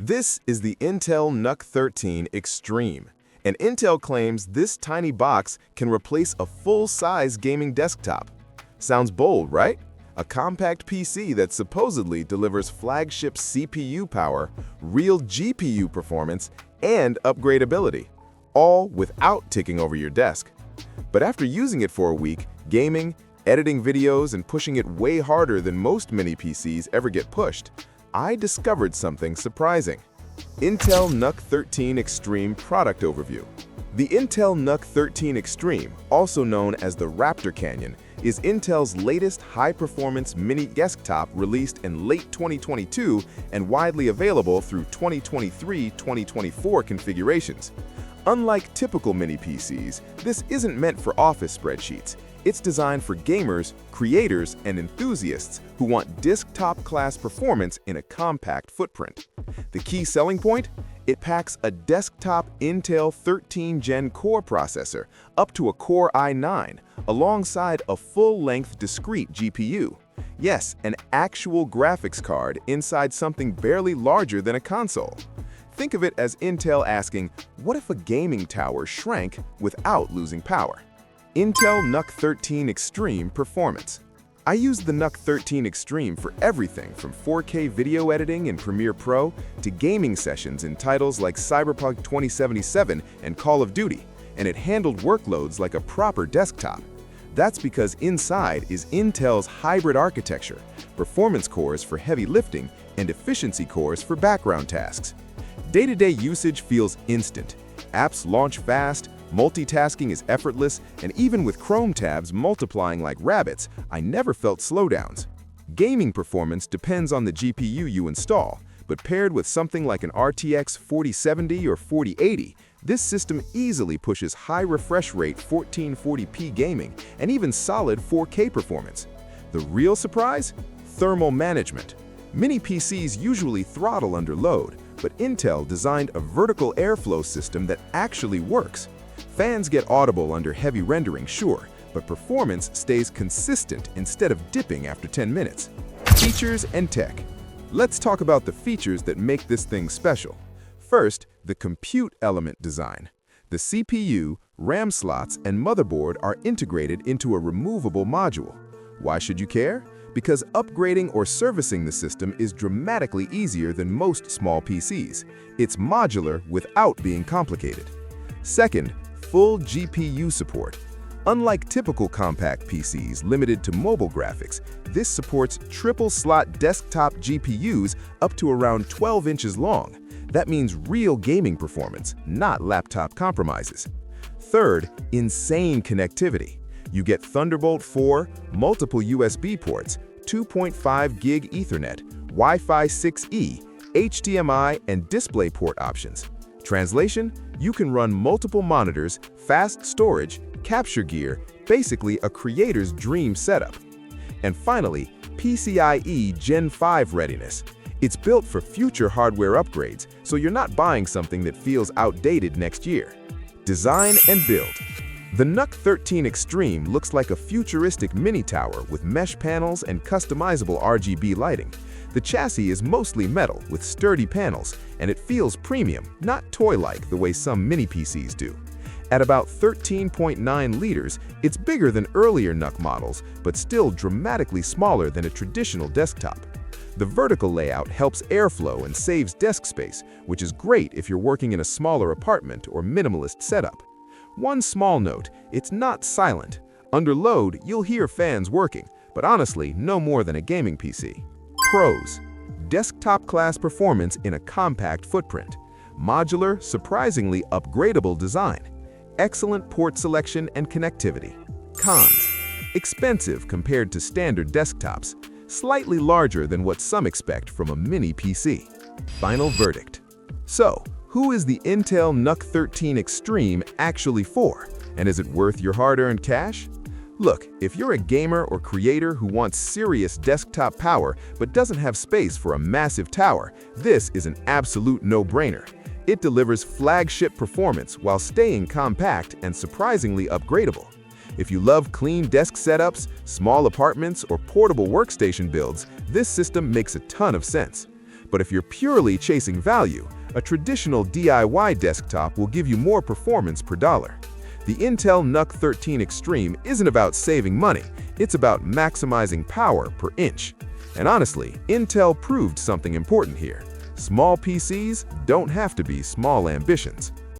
This is the Intel NUC 13 Extreme, and Intel claims this tiny box can replace a full-size gaming desktop. Sounds bold, right? A compact PC that supposedly delivers flagship CPU power, real GPU performance, and upgradeability, all without ticking over your desk. But after using it for a week, gaming, editing videos, and pushing it way harder than most mini PCs ever get pushed, I discovered something surprising. Intel NUC 13 Extreme Product Overview. The Intel NUC 13 Extreme, also known as the Raptor Canyon, is Intel's latest high-performance mini desktop released in late 2022 and widely available through 2023-2024 configurations. Unlike typical mini PCs, this isn't meant for office spreadsheets. It's designed for gamers, creators, and enthusiasts who want desktop-class performance in a compact footprint. The key selling point? It packs a desktop Intel 13 Gen Core processor up to a Core i9, alongside a full-length discrete GPU. Yes, an actual graphics card inside something barely larger than a console. Think of it as Intel asking, what if a gaming tower shrank without losing power? Intel NUC 13 Extreme Performance. I use the NUC 13 Extreme for everything from 4K video editing in Premiere Pro to gaming sessions in titles like Cyberpunk 2077 and Call of Duty, and it handled workloads like a proper desktop. That's because inside is Intel's hybrid architecture, performance cores for heavy lifting and efficiency cores for background tasks. Day-to-day usage feels instant. Apps launch fast, multitasking is effortless, and even with Chrome tabs multiplying like rabbits, I never felt slowdowns. Gaming performance depends on the GPU you install, but paired with something like an RTX 4070 or 4080, this system easily pushes high refresh rate 1440p gaming and even solid 4K performance. The real surprise? Thermal management. Mini PCs usually throttle under load, but Intel designed a vertical airflow system that actually works. Fans get audible under heavy rendering, sure, but performance stays consistent instead of dipping after 10 minutes. Features and tech. Let's talk about the features that make this thing special. First, the compute element design. The CPU, RAM slots, and motherboard are integrated into a removable module. Why should you care? Because upgrading or servicing the system is dramatically easier than most small PCs. It's modular without being complicated. Second, full GPU support. Unlike typical compact PCs limited to mobile graphics, this supports triple-slot desktop GPUs up to around 12 inches long. That means real gaming performance, not laptop compromises. Third, insane connectivity. You get Thunderbolt 4, multiple USB ports, 2.5 gig Ethernet, Wi-Fi 6E, HDMI, and DisplayPort options. Translation? You can run multiple monitors, fast storage, capture gear, basically a creator's dream setup. And finally, PCIe Gen 5 readiness. It's built for future hardware upgrades, so you're not buying something that feels outdated next year. Design and build. The NUC 13 Extreme looks like a futuristic mini tower with mesh panels and customizable RGB lighting. The chassis is mostly metal with sturdy panels, and it feels premium, not toy-like the way some mini PCs do. At about 13.9 liters, it's bigger than earlier NUC models, but still dramatically smaller than a traditional desktop. The vertical layout helps airflow and saves desk space, which is great if you're working in a smaller apartment or minimalist setup. One small note, it's not silent. Under load, you'll hear fans working, but honestly, no more than a gaming PC. Pros: desktop-class performance in a compact footprint. Modular, surprisingly upgradable design. Excellent port selection and connectivity. Cons: expensive compared to standard desktops. Slightly larger than what some expect from a mini PC. Final verdict. So, who is the Intel NUC 13 Extreme actually for? And is it worth your hard-earned cash? Look, if you're a gamer or creator who wants serious desktop power but doesn't have space for a massive tower, this is an absolute no-brainer. It delivers flagship performance while staying compact and surprisingly upgradable. If you love clean desk setups, small apartments, or portable workstation builds, this system makes a ton of sense. But if you're purely chasing value, a traditional DIY desktop will give you more performance per dollar. The Intel NUC 13 Extreme isn't about saving money, it's about maximizing power per inch. And honestly, Intel proved something important here. Small PCs don't have to be small ambitions.